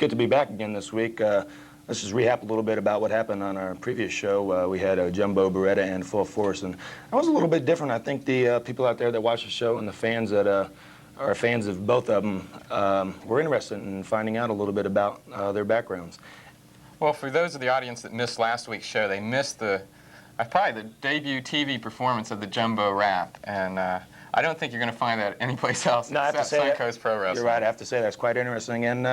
good to be back again this week. Let's just recap a little bit about what happened on our previous show. We had Jumbo, Beretta, and Full Force, and that was a little bit different. I think the people out there that watch the show and the fans that are fans of both of them were interested in finding out a little bit about their backgrounds. Well, for those of the audience that missed last week's show, they missed probably the debut TV performance of the Jumbo rap, and I don't think you're going to find that anyplace else except Suncoast Pro Wrestling. You're right. I have to say that's quite interesting, and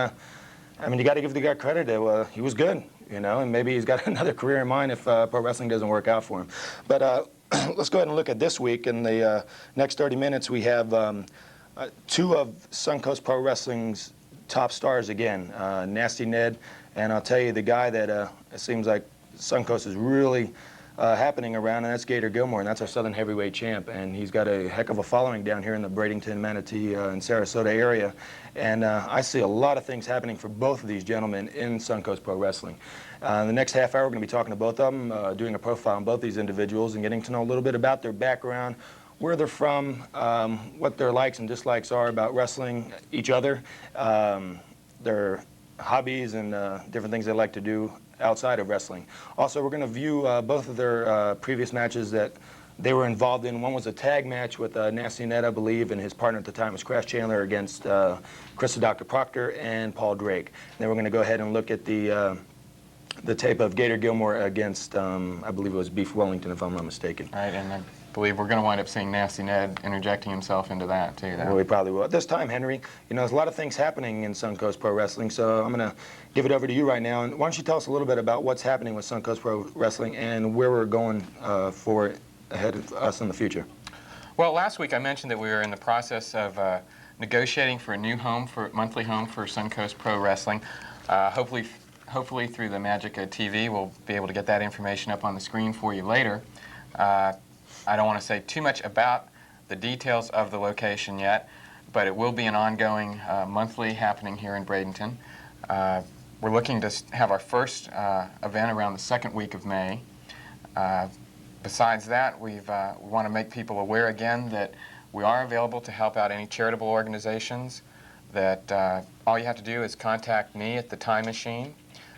I mean, you got to give the guy credit. He was good, you know, and maybe he's got another career in mind if pro wrestling doesn't work out for him. But let's go ahead and look at this week. In the next 30 minutes, we have two of Suncoast Pro Wrestling's top stars again, Nasty Ned, and I'll tell you the guy that it seems like Suncoast is really happening around, and that's Gator Gilmore, and that's our Southern Heavyweight champ, and he's got a heck of a following down here in the Bradenton, Manatee, and Sarasota area, and I see a lot of things happening for both of these gentlemen in Suncoast Pro Wrestling. In the next half hour, we're going to be talking to both of them, doing a profile on both these individuals and getting to know a little bit about their background, where they're from, what their likes and dislikes are about wrestling each other, their hobbies and different things they like to do outside of wrestling. Also, we're going to view both of their previous matches that they were involved in. One was a tag match with Nasty Ned, I believe, and his partner at the time was Crash Chandler against Chris the Dr. Proctor and Paul Drake. And then we're going to go ahead and look at the tape of Gator Gilmore against, I believe it was Beef Wellington, if I'm not mistaken. Right, and I believe we're going to wind up seeing Nasty Ned interjecting himself into that, too. Well, we probably will. At this time, Henry, you know, there's a lot of things happening in Suncoast Pro Wrestling, so I'm going to give it over to you right now. And why don't you tell us a little bit about what's happening with Suncoast Pro Wrestling and where we're going for ahead of us in the future? Well, last week I mentioned that we were in the process of negotiating for a new home, monthly home for Suncoast Pro Wrestling. Hopefully through the magic of TV, we'll be able to get that information up on the screen for you later. I don't want to say too much about the details of the location yet, but it will be an ongoing monthly happening here in Bradenton. We're looking to have our first event around the second week of May. Besides that, we want to make people aware again that we are available to help out any charitable organizations, that all you have to do is contact me at the Time Machine.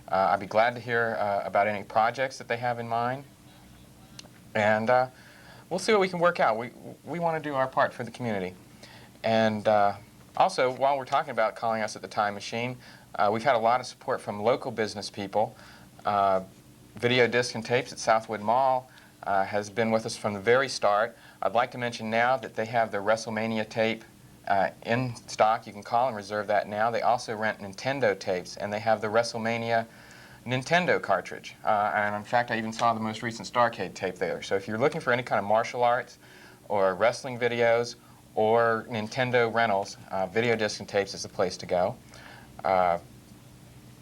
I'd be glad to hear about any projects that they have in mind. And we'll see what we can work out. We want to do our part for the community. And also, while we're talking about calling us at the Time Machine, we've had a lot of support from local business people. Video Disc and Tapes at Southwood Mall has been with us from the very start. I'd like to mention now that they have their WrestleMania tape in stock. You can call and reserve that now. They also rent Nintendo tapes, and they have the WrestleMania Nintendo cartridge. And in fact, I even saw the most recent Starcade tape there. So if you're looking for any kind of martial arts or wrestling videos or Nintendo rentals, Video Disc and Tapes is the place to go.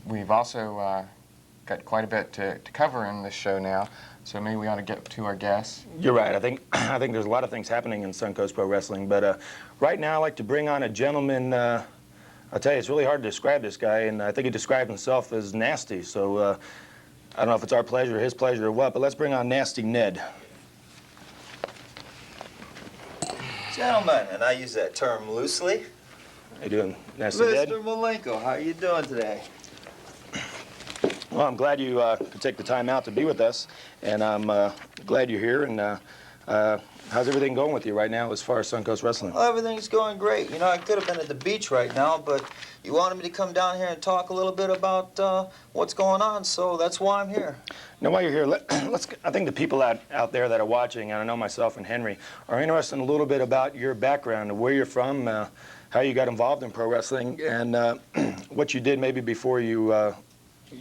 We've also got quite a bit to cover in this show now, so maybe we ought to get to our guests. You're right. I think there's a lot of things happening in Suncoast Pro Wrestling, but right now I'd like to bring on a gentleman. I'll tell you, it's really hard to describe this guy, and I think he described himself as nasty, so I don't know if it's our pleasure or his pleasure or what, but let's bring on Nasty Ned. Gentlemen, and I use that term loosely. How you doing, Nasty Ned? Mr. Malenko, how are you doing today? Well, I'm glad you could take the time out to be with us, and I'm glad you're here, and how's everything going with you right now as far as Suncoast Wrestling? Well, everything's going great. You know, I could have been at the beach right now, but you wanted me to come down here and talk a little bit about what's going on, so that's why I'm here. Now, while you're here, I think the people out there that are watching, and I know myself and Henry, are interested in a little bit about your background, where you're from, how you got involved in pro wrestling, and what you did maybe before you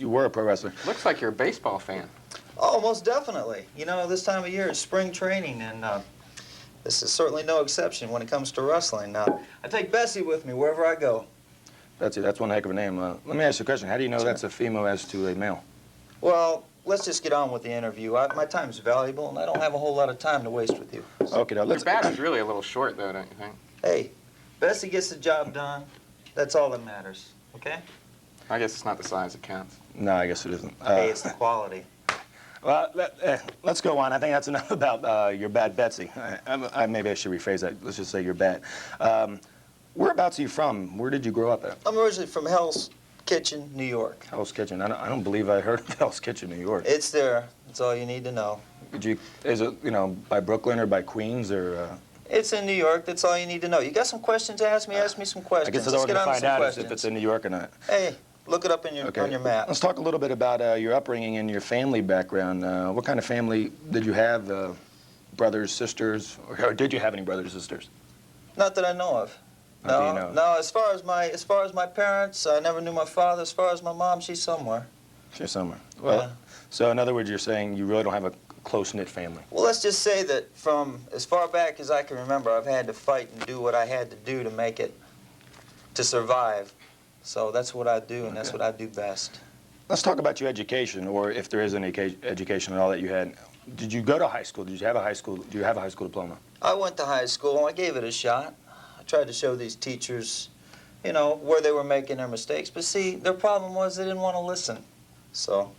were a pro wrestler. Looks like you're a baseball fan. Oh, most definitely. You know, this time of year is spring training, and this is certainly no exception when it comes to wrestling. Now, I take Bessie with me wherever I go. That's one heck of a name. Let me ask you a question. How do you know that's a female as to a male? Well, let's just get on with the interview. My time's valuable, and I don't have a whole lot of time to waste with you. Okay, now Your bat is really a little short, though, don't you think? Hey, Bessie gets the job done. That's all that matters, okay? I guess it's not the size that counts. No, I guess it isn't. Hey, it's the quality. Well, let's go on. I think that's enough about your bad Betsy. Maybe I should rephrase that. Let's just say you're bad. Whereabouts are you from? Where did you grow up at? I'm originally from Hell's Kitchen, New York. Hell's Kitchen. I don't believe I heard of Hell's Kitchen, New York. It's there. That's all you need to know. Is it, you know, by Brooklyn or by Queens or? It's in New York. That's all you need to know. You got some questions to ask me? Ask me some questions. I guess it's Let's all get to on to find some out questions. if it's in New York or not. Hey, look it up in your, on your map. Let's talk a little bit about your upbringing and your family background. What kind of family did you have? Brothers, sisters, or did you have any brothers or sisters? Not that I know of. Not that No, you know of. no. As far as my parents, I never knew my father. As far as my mom, she's somewhere. She's somewhere. Well, Yeah. so in other words, you're saying you really don't have a close-knit family. Well, let's just say that from as far back as I can remember, I've had to fight and do what I had to do to make it, to survive. So that's what I do, and that's what I do best. Let's talk about your education, or if there is any education at all that you had. Did you go to high school? Did you have a high school? Do you have a high school diploma? I went to high school. I gave it a shot. I tried to show these teachers, you know, where they were making their mistakes. But see, their problem was they didn't want to listen. So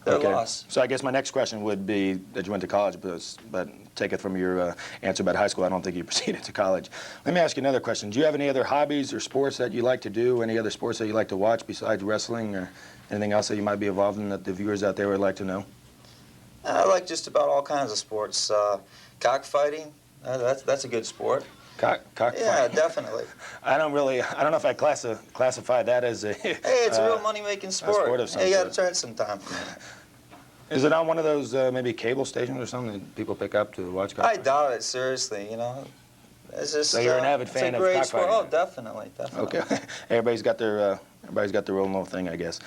they're lost. So I guess my next question would be that you went to college, but take it from your answer about high school, I don't think you proceeded to college. Let me ask you another question. Do you have any other hobbies or sports that you like to do? Any other sports that you like to watch besides wrestling, or anything else that you might be involved in that the viewers out there would like to know? I like just about all kinds of sports. Cockfighting, that's a good sport. Cockfighting? Yeah, definitely. I don't know if I classify that as a... Hey, it's a real money-making sport. sport of some Hey, you got to sort. try it sometime. Is it on one of those maybe cable stations or something that people pick up to watch I cockfighting? doubt it, seriously, you know. It's just, So you're an avid fan it's of a great sport. cockfighting? Oh, definitely, definitely. Okay. Everybody's got their own little thing, I guess.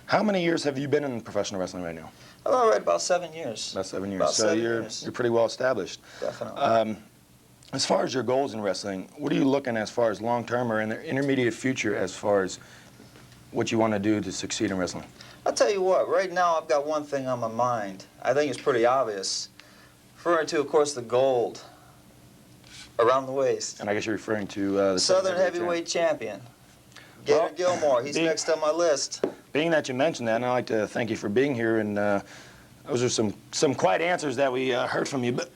How many years have you been in professional wrestling right now? Oh, right, about 7 years. About 7 years. About So 7 you're years. pretty well established. Definitely. As far as your goals in wrestling, what are you looking as far as long-term or in the intermediate future as far as what you want to do to succeed in wrestling? I'll tell you what, right now I've got one thing on my mind. I think it's pretty obvious. Referring to, of course, the gold around the waist. And I guess you're referring to the Southern heavyweight champion. Gator Well, Gilmore, he's next on my list. Being that you mentioned that, and I'd like to thank you for being here, and those are some quiet answers that we heard from you. But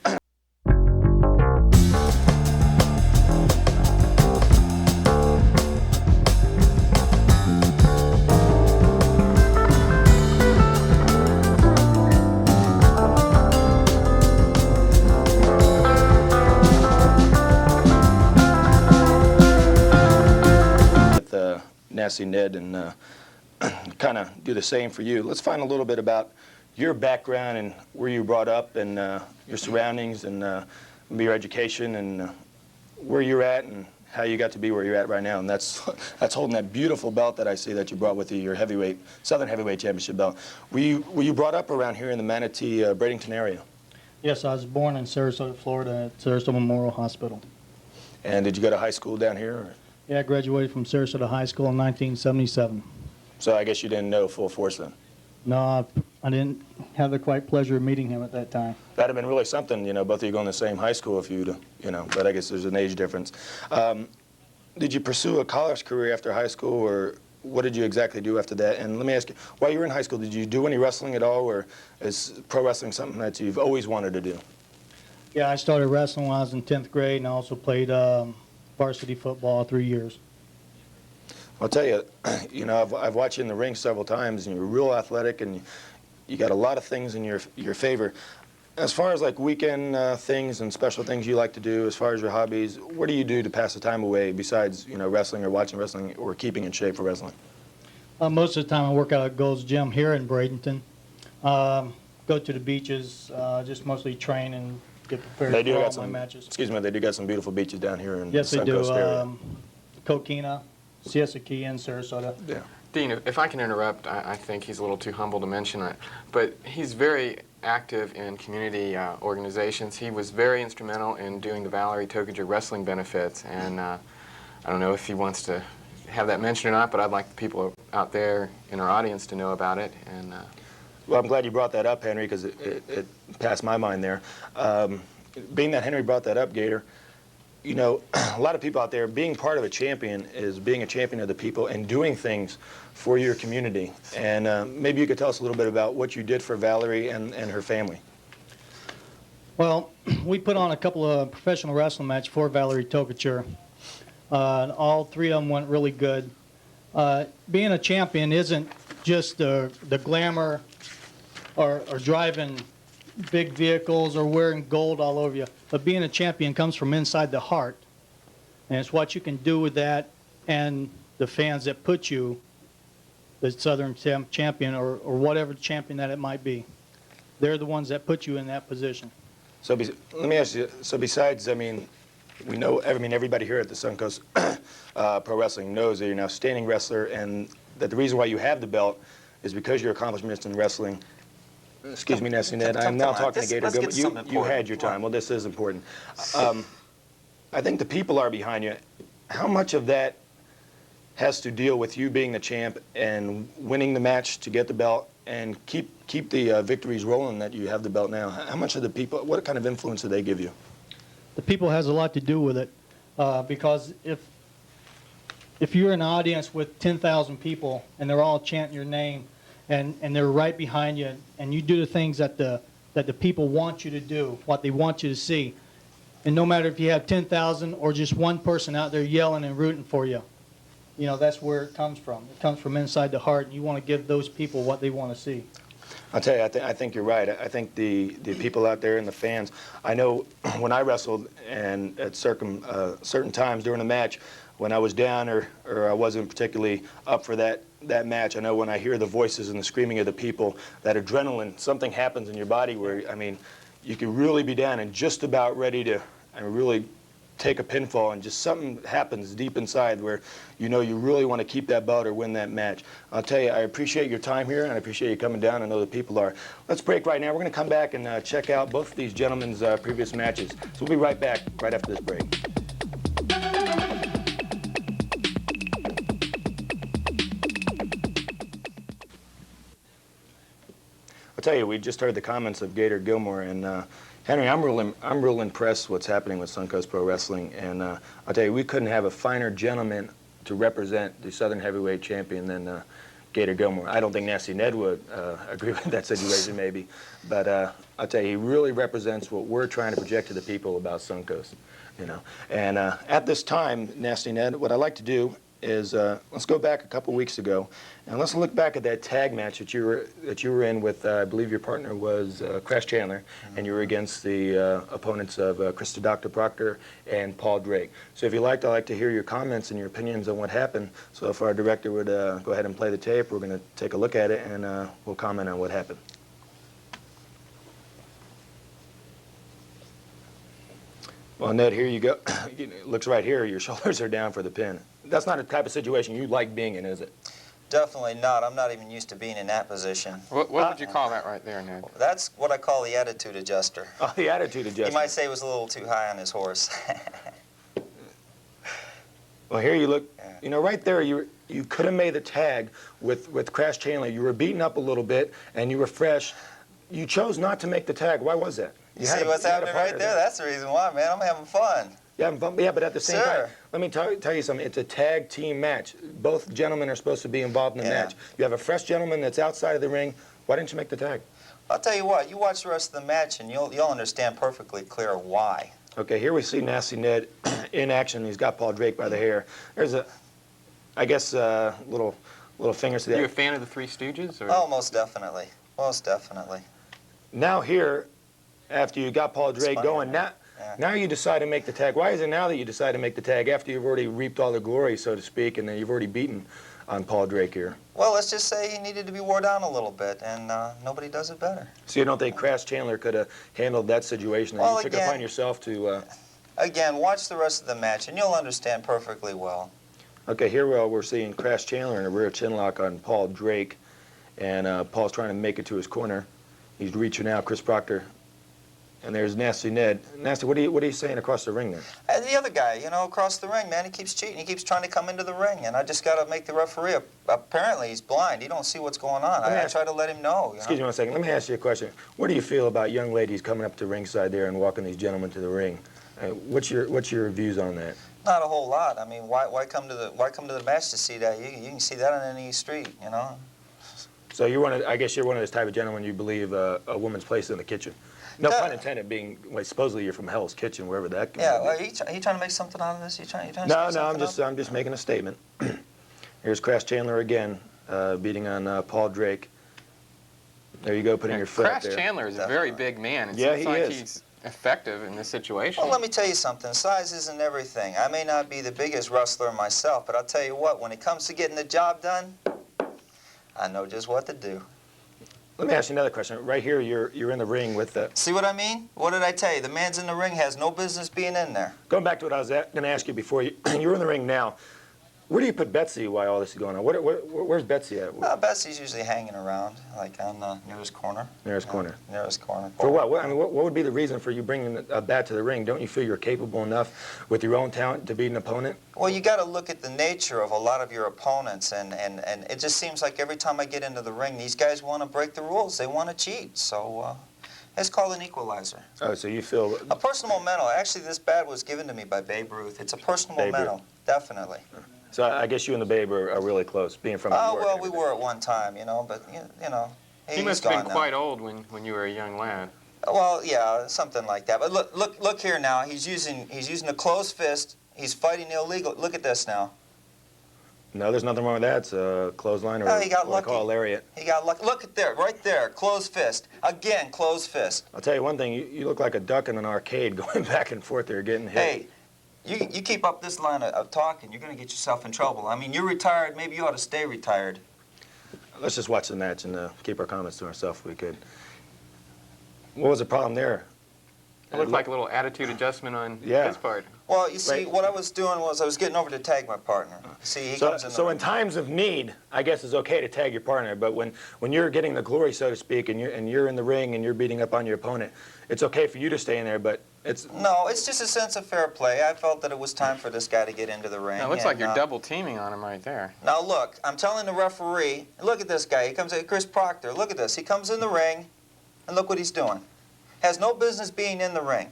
with Nasty Ned, and kind of do the same for you. Let's find a little bit about your background and where you were brought up, and your surroundings, and maybe your education, and where you're at, and how you got to be where you're at right now. And that's holding that beautiful belt that I see that you brought with you, your Southern Heavyweight Championship belt. Were you brought up around here in the Manatee, Bradenton area? Yes, I was born in Sarasota, Florida, at Sarasota Memorial Hospital. And did you go to high school down here? Or? Yeah, I graduated from Sarasota High School in 1977. So I guess you didn't know full force then. No, I didn't have the quite pleasure of meeting him at that time. That'd have been really something, you know, both of you going to the same high school if you'd, you know, but I guess there's an age difference. Did you pursue a college career after high school, or what did you exactly do after that? And let me ask you, while you were in high school, did you do any wrestling at all, or is pro wrestling something that you've always wanted to do? Yeah, I started wrestling when I was in 10th grade, and I also played varsity football 3 years. I'll tell you, you know, I've watched you in the ring several times, and you're real athletic, and you got a lot of things in your favor. As far as like weekend things and special things you like to do, as far as your hobbies, what do you do to pass the time away besides, you know, wrestling or watching wrestling or keeping in shape for wrestling? Most of the time I work out at Gold's Gym here in Bradenton. Go to the beaches, just mostly train and get prepared They do for all got my some, matches. excuse me, they do got some beautiful beaches down here in Yes, the they do. Suncoast area. Coquina, Siesta Key, and Sarasota. Yeah. Dean, if I can interrupt, I think he's a little too humble to mention it, but he's very active in community organizations. He was very instrumental in doing the Valerie Tokajer wrestling benefits, and I don't know if he wants to have that mentioned or not, but I'd like the people out there in our audience to know about it. And Well, I'm glad you brought that up, Henry, because it passed my mind there. Being that Henry brought that up, Gator, you know, a lot of people out there, being part of a champion is being a champion of the people and doing things for your community. And maybe you could tell us a little bit about what you did for Valerie and her family. Well, we put on a couple of professional wrestling matches for Valerie Tokajer. All three of them went really good. Being a champion isn't just the glamour or driving big vehicles or wearing gold all over you, but being a champion comes from inside the heart. And it's what you can do with that and the fans that put you the Southern champion or whatever champion that it might be. They're the ones that put you in that position. So let me ask you, so besides, I mean, we know, I mean, everybody here at the Suncoast Pro Wrestling knows that you're an outstanding wrestler, and that the reason why you have the belt is because of your accomplishments in wrestling. Excuse me, Nasty Ned. I'm now talking to Gator Gilmore. You had your time. Well, this is important. I think the people are behind you. How much of that has to deal with you being the champ and winning the match to get the belt and keep the victories rolling that you have the belt now? How much of the people, what kind of influence do they give you? The people has a lot to do with it, because if you're in an audience with 10,000 people and they're all chanting your name and they're right behind you and you do the things that the people want you to do, what they want you to see, and no matter if you have 10,000 or just one person out there yelling and rooting for you, you know, that's where it comes from. It comes from inside the heart, and you want to give those people what they want to see. I'll tell you, I think you're right. I think the people out there and the fans, I know when I wrestled and at certain times during a match, when I was down or I wasn't particularly up for that match, I know when I hear the voices and the screaming of the people, that adrenaline, something happens in your body where, I mean, you can really be down and just about ready to really take a pinfall, and just something happens deep inside where you know you really want to keep that belt or win that match. I'll tell you, I appreciate your time here, and I appreciate you coming down. I know the people are. Let's break right now. We're going to come back and check out both of these gentlemen's previous matches. So we'll be right back right after this break. I'll tell you, we just heard the comments of Gator Gilmore, and Henry, I'm real impressed what's happening with Suncoast Pro Wrestling, and I'll tell you, we couldn't have a finer gentleman to represent the Southern Heavyweight Champion than Gator Gilmore. I don't think Nasty Ned would agree with that situation, maybe, but I'll tell you, he really represents what we're trying to project to the people about Suncoast, you know. And at this time, Nasty Ned, what I'd like to do is let's go back a couple weeks ago, and let's look back at that tag match that you were in with, I believe your partner was Crash Chandler, and you were against the opponents of Dr. Proctor and Paul Drake. So if you liked, I'd like to hear your comments and your opinions on what happened. So if our director would go ahead and play the tape, we're going to take a look at it, and we'll comment on what happened. Well, Ned, here you go. It looks right here, your shoulders are down for the pin. That's not the type of situation you like being in, is it? Definitely not. I'm not even used to being in that position. What would you call that right there, Ned? That's what I call the attitude adjuster. Oh, the attitude adjuster. You might say he was a little too high on his horse. Well, here you look, you know, right there, you could have made the tag with Crash Chandler. You were beaten up a little bit, and you were fresh. You chose not to make the tag. Why was that? You see what's happening right there? That's the reason why, man. I'm having fun. Yeah, but at the same time, let me tell you something. It's a tag team match. Both gentlemen are supposed to be involved in the match. You have a fresh gentleman that's outside of the ring. Why didn't you make the tag? I'll tell you what. You watch the rest of the match, and you'll understand perfectly clear why. Okay, here we see Nasty Ned in action. He's got Paul Drake by the hair. There's I guess, little fingers to that. Are you a fan of the Three Stooges? Or? Oh, most definitely. Most definitely. Now here, after you got Paul Drake going, now you decide to make the tag. Why is it now that you decide to make the tag after you've already reaped all the glory, so to speak, and then you've already beaten on Paul Drake here? Well, let's just say he needed to be wore down a little bit, and nobody does it better. So you don't think Crash Chandler could have handled that situation? Well, you took it upon yourself to... Again, watch the rest of the match, and you'll understand perfectly well. Okay, here we're seeing Crash Chandler in a rear chin lock on Paul Drake, and Paul's trying to make it to his corner. He's reaching out, Chris Proctor. And there's Nasty Ned. Nasty, what are you saying across the ring there? The other guy, you know, across the ring, man, he keeps cheating. He keeps trying to come into the ring, and I just got to make the referee. Apparently, he's blind. He don't see what's going on. I try to let him know. Excuse me one second. Let me ask you a question. What do you feel about young ladies coming up to ringside there and walking these gentlemen to the ring? What's your views on that? Not a whole lot. I mean, why come to the match to see that? You can see that on any street, you know. So I guess you're one of those type of gentlemen you believe a woman's place in the kitchen. No pun intended, being supposedly you're from Hell's Kitchen, wherever that comes from. Yeah, are you trying to make something out of this? You trying no, I'm just making a statement. Here's Crash Chandler again, beating on Paul Drake. There you go, putting your foot up Crash there. Chandler is a very big man. It Yeah, seems he like is. he's effective in this situation. Well, let me tell you something. Size isn't everything. I may not be the biggest wrestler myself, but I'll tell you what, when it comes to getting the job done, I know just what to do. Let me ask you another question. Right here, you're in the ring with the... See what I mean? What did I tell you? The man's in the ring has no business being in there. Going back to what I was going to ask you before, you're in the ring now. Where do you put Betsy while all this is going on? Where's Betsy at? Betsy's usually hanging around, like on the nearest corner. Nearest corner. Nearest corner. For what? I mean, what would be the reason for you bringing a bat to the ring? Don't you feel you're capable enough with your own talent to beat an opponent? Well, you got to look at the nature of a lot of your opponents, and it just seems like every time I get into the ring, these guys want to break the rules. They want to cheat. So it's called an equalizer. Oh, so you feel... A personal memento. Actually, this bat was given to me by Babe Ruth. It's a personal Babe memento, Ruth. definitely. So I guess you and the Babe are really close, being from New Oh, York. well, and we everything. were at one time, you know, but, you know, He he's must have gone been now. quite old when you were a young lad. Well, yeah, something like that. But look here now. He's using a closed fist. He's fighting illegal. Look at this now. No, there's nothing wrong with that. It's a clothesline or Oh, he got what I call a lucky. lariat. He got lucky. Look at there, right there, closed fist. Again, closed fist. I'll tell you one thing. You look like a duck in an arcade going back and forth there, getting hit. Hey, you keep up this line of talking, you're going to get yourself in trouble. I mean, you're retired. Maybe you ought to stay retired. Let's just watch the match and keep our comments to ourselves if we could. What was the problem there? It looked like a little attitude adjustment on Yeah. his part. Well, you see, Right. what I was doing was I was getting over to tag my partner. See, he comes in the So ring. in times of need, I guess it's okay to tag your partner. But when you're getting the glory, so to speak, and you're in the ring and you're beating up on your opponent, it's okay for you to stay in there. But it's No, it's just a sense of fair play. I felt that it was time for this guy to get into the ring. Now, it looks and, like you're double teaming on him right there. Now look, I'm telling the referee, look at this guy. He comes in, Chris Proctor, look at this. He comes in the ring, and look what he's doing. Has no business being in the ring.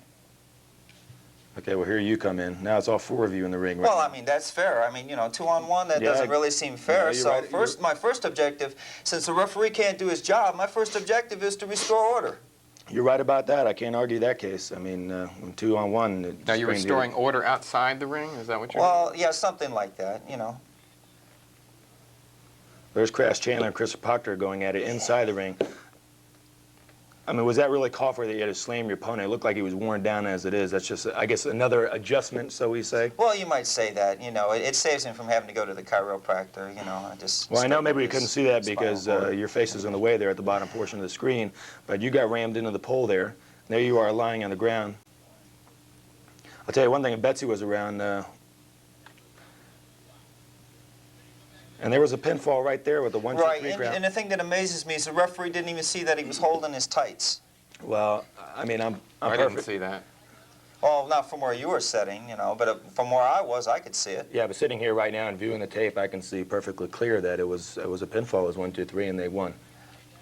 okay. Well, here you come in. Now it's all four of you in the ring. Right Well, now. I mean, that's fair. I mean, you know, 2-on-1, that Yeah, doesn't really seem fair. no, you're So right. my first objective, since the referee can't do his job, my first objective is to restore order. You're right about that. I can't argue that case. I mean, 2-on-1. it Now, you're brings you- restoring order outside the ring? Is that what you're Well, yeah, something like that, you know. There's Crash Chandler and Chris Proctor going at it inside the ring. I mean, was that really call for that you had to slam your opponent? It looked like he was worn down as it is. That's just, I guess, another adjustment, so we say. Well, you might say that, you know, it saves him from having to go to the chiropractor, you know. Well, I know maybe we his couldn't see that spinal because cord. your face is in the way there at the bottom portion of the screen, but you got rammed into the pole there. There you are lying on the ground. I'll tell you one thing, if Betsy was around, and there was a pinfall right there with the 1, 2, 3 Right, crowd. and the thing that amazes me is the referee didn't even see that he was holding his tights. Well, I mean, I'm I perfect. didn't see that. Well, not from where you were sitting, you know, but from where I was, I could see it. Yeah, but sitting here right now and viewing the tape, I can see perfectly clear that it was a pinfall. It was 1, 2, 3, and they won.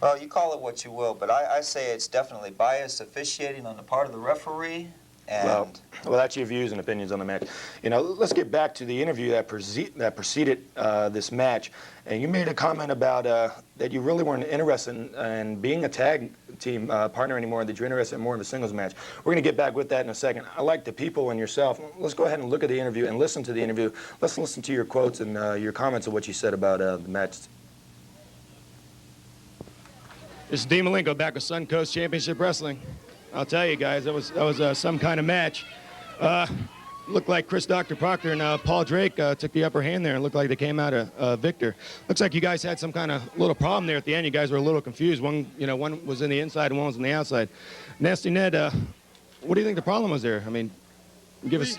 Well, you call it what you will, but I say it's definitely biased officiating on the part of the referee. And Well, that's your views and opinions on the match. You know, let's get back to the interview that preceded this match. And you made a comment about that you really weren't interested in being a tag team partner anymore, that you're interested more in the singles match. We're going to get back with that in a second. I like the people and yourself. Let's go ahead and look at the interview and listen to the interview. Let's listen to your quotes and your comments of what you said about the match. This is Dean Malenko back with Suncoast Championship Wrestling. I'll tell you guys, that was some kind of match. Looked like Dr. Proctor and Paul Drake took the upper hand there and looked like they came out a victor. Looks like you guys had some kind of little problem there at the end. You guys were a little confused. One was in the inside and one was on the outside. Nasty Ned, what do you think the problem was there? I mean, give us...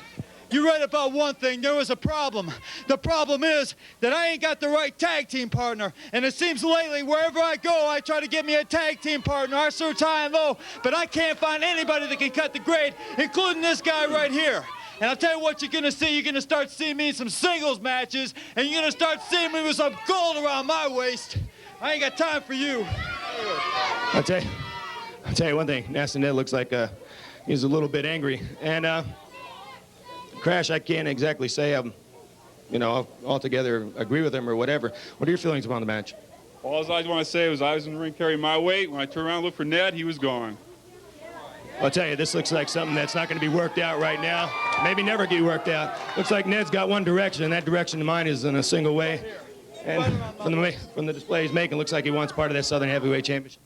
You're right about one thing. There was a problem. The problem is that I ain't got the right tag team partner. And it seems lately, wherever I go, I try to get me a tag team partner. I search high and low, but I can't find anybody that can cut the grade, including this guy right here. And I'll tell you what you're going to see. You're going to start seeing me in some singles matches, and you're going to start seeing me with some gold around my waist. I ain't got time for you. I'll tell you one thing. Nasty Ned looks like he's a little bit angry. And Crash, I can't exactly say I'm, altogether agree with him or whatever. What are your feelings upon the match? All I want to say was I was in the ring carrying my weight. When I turned around and looked for Ned, he was gone. I'll tell you, this looks like something that's not going to be worked out right now. Maybe never get worked out. Looks like Ned's got one direction, and that direction of mine is in a single way. And from the display he's making, looks like he wants part of that Southern Heavyweight Championship.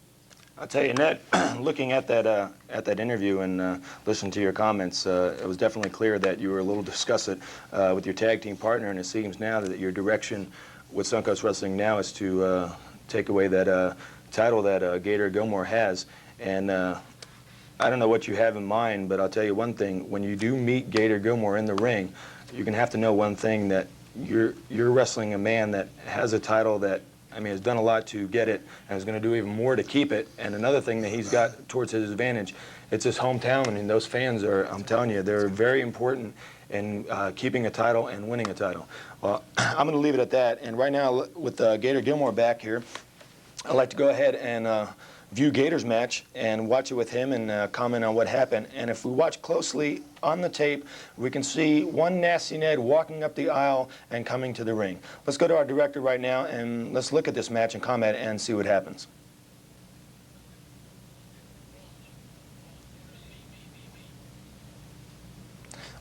I'll tell you, Ned, looking at that interview and listening to your comments, it was definitely clear that you were a little disgusted with your tag team partner, and it seems now that your direction with Suncoast Wrestling now is to take away that title that Gator Gilmore has. And I don't know what you have in mind, but I'll tell you one thing. When you do meet Gator Gilmore in the ring, you're going to have to know one thing, that you're wrestling a man that has a title that, I mean, has done a lot to get it and is going to do even more to keep it. And another thing that he's got towards his advantage, it's his hometown, and those fans are, I'm telling you, they're very important in keeping a title and winning a title. Well, I'm going to leave it at that. And right now, with Gator Gilmore back here, I'd like to go ahead and view Gator's match and watch it with him and comment on what happened. And if we watch closely on the tape, we can see one Nasty Ned walking up the aisle and coming to the ring. Let's go to our director right now and let's look at this match and comment and see what happens.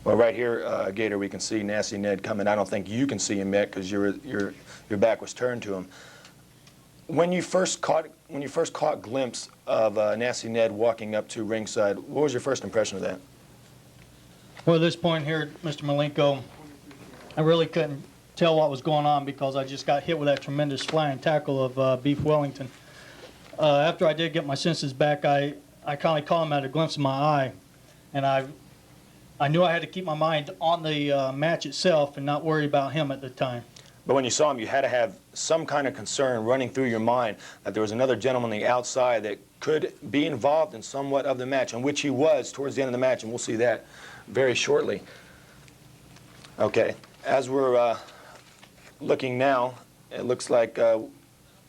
Well, right here, Gator, we can see Nasty Ned coming. I don't think you can see him yet because your back was turned to him. When you first caught a glimpse of Nasty Ned walking up to ringside, what was your first impression of that? Well, at this point here, Mr. Malenko, I really couldn't tell what was going on because I just got hit with that tremendous flying tackle of Beef Wellington. After I did get my senses back, I kind of caught him at a glimpse of my eye, and I knew I had to keep my mind on the match itself and not worry about him at the time. But when you saw him, you had to have some kind of concern running through your mind that there was another gentleman on the outside that could be involved in somewhat of the match, and which he was towards the end of the match, and we'll see that very shortly. Okay, as we're looking now, it looks like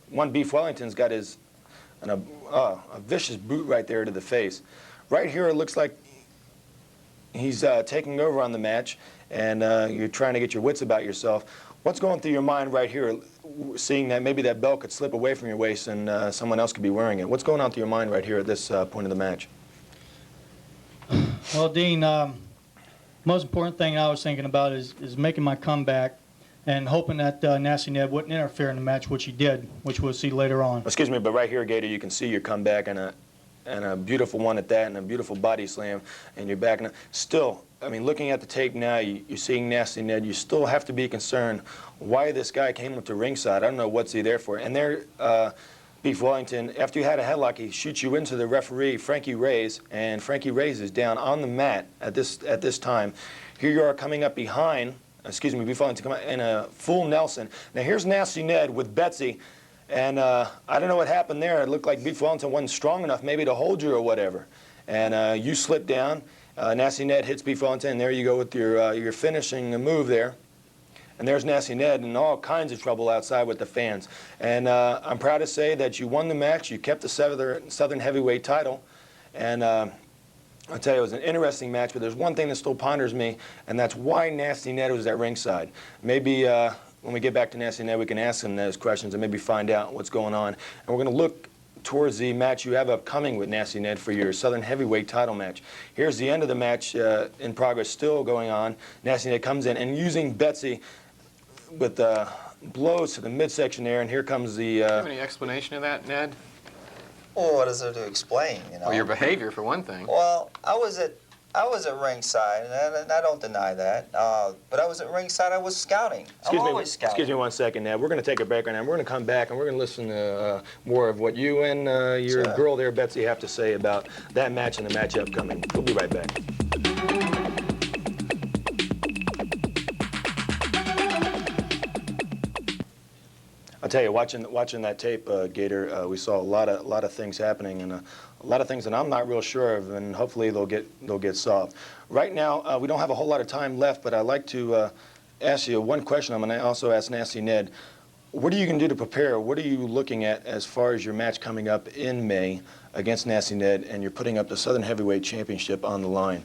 one Beef Wellington's got a vicious boot right there to the face. Right here, it looks like he's taking over on the match, and you're trying to get your wits about yourself. What's going through your mind right here, seeing that maybe that belt could slip away from your waist and someone else could be wearing it? What's going on through your mind right here at this point of the match? Well, Dean, most important thing I was thinking about is making my comeback and hoping that Nasty Ned wouldn't interfere in the match, which he did, which we'll see later on. Excuse me, but right here, Gator, you can see your comeback and a beautiful one at that, and a beautiful body slam, and you're back. Still, I mean, looking at the tape now, you're seeing Nasty Ned. You still have to be concerned why this guy came up to ringside. I don't know what's he there for. And there, Beef Wellington, after you had a headlock, he shoots you into the referee, Frankie Reyes, and Frankie Reyes is down on the mat at this time. Here you are coming up behind, excuse me, Beef Wellington come out in a full Nelson. Now here's Nasty Ned with Betsy. And I don't know what happened there. It looked like Beef Wellington wasn't strong enough maybe to hold you or whatever. And you slipped down. Nasty Ned hits Beef Wellington, and there you go with your finishing move there. And there's Nasty Ned in all kinds of trouble outside with the fans. And I'm proud to say that you won the match. You kept the Southern Heavyweight title. And I'll tell you, it was an interesting match, but there's one thing that still ponders me, and that's why Nasty Ned was at ringside. Maybe when we get back to Nasty Ned, we can ask him those questions and maybe find out what's going on. And we're going to look towards the match you have upcoming with Nasty Ned for your Southern Heavyweight title match. Here's the end of the match in progress, still going on. Nasty Ned comes in and using Betsy with blows to the midsection there, and here comes the... Do you have any explanation of that, Ned? Well, what is there to explain, you know? Well, your behavior, for one thing. Well, I was at ringside, and I don't deny that. But I was at ringside. I was scouting. I'm always scouting. Excuse me 1 second, Ned. We're going to take a break right now. We're going to come back, and we're going to listen to more of what you and your girl there, Betsy, have to say about that match and the match upcoming. We'll be right back. I'll tell you, watching that tape, Gator, we saw a lot of things happening, and a lot of things that I'm not real sure of, and hopefully they'll get solved. Right now, we don't have a whole lot of time left, but I'd like to ask you one question. I'm going to also ask Nasty Ned, what are you going to do to prepare? What are you looking at as far as your match coming up in May against Nasty Ned, and you're putting up the Southern Heavyweight Championship on the line?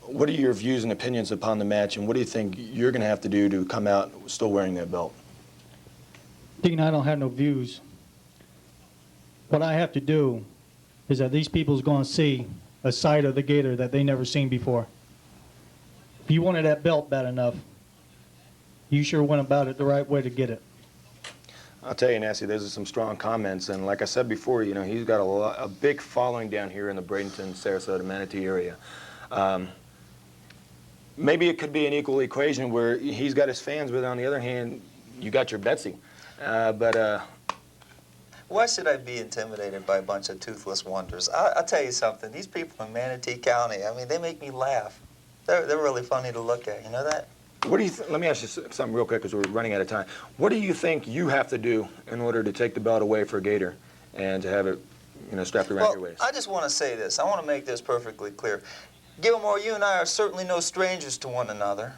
What are your views and opinions upon the match, and what do you think you're going to have to do to come out still wearing that belt? Dean, I don't have no views. What I have to do is that these people's going to see a side of the Gator that they never seen before. If you wanted that belt bad enough, you sure went about it the right way to get it. I'll tell you, Nasty, those are some strong comments, and like I said before, you know, he's got a big following down here in the Bradenton, Sarasota, Manatee area. Maybe it could be an equal equation where he's got his fans, but on the other hand, you got your Betsy. Why should I be intimidated by a bunch of toothless wonders? I'll tell you something. These people in Manatee County, I mean, they make me laugh. They're really funny to look at. You know that? What do you let me ask you something real quick because we're running out of time. What do you think you have to do in order to take the belt away for Gator and to have it, you know, strapped around your waist? I just want to say this. I want to make this perfectly clear. Gilmore, you and I are certainly no strangers to one another.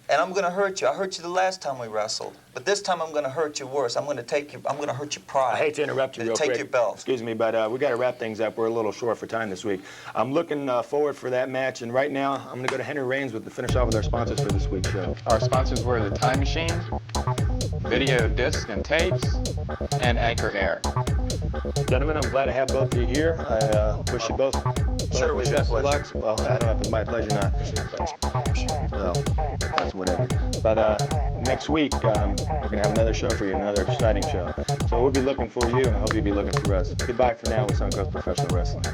And I'm going to hurt you. I hurt you the last time we wrestled. But this time I'm going to hurt you worse. I'm going to hurt your pride. I hate to interrupt you real quick. Take your belt. Excuse me, but we got to wrap things up. We're a little short for time this week. I'm looking forward for that match. And right now, I'm going to go to Henry Raines to finish off with our sponsors for this week's show. Our sponsors were the Time Machine, Video Disc and Tapes, and Anchor Air. Gentlemen, I'm glad to have both of you here. I wish you both best of luck. Well, I don't know if it's my pleasure or not. Well, that's whatever. But next week, we're going to have another show for you, another exciting show. So we'll be looking for you, and I hope you'll be looking for us. Goodbye for now with Suncoast Professional Wrestling.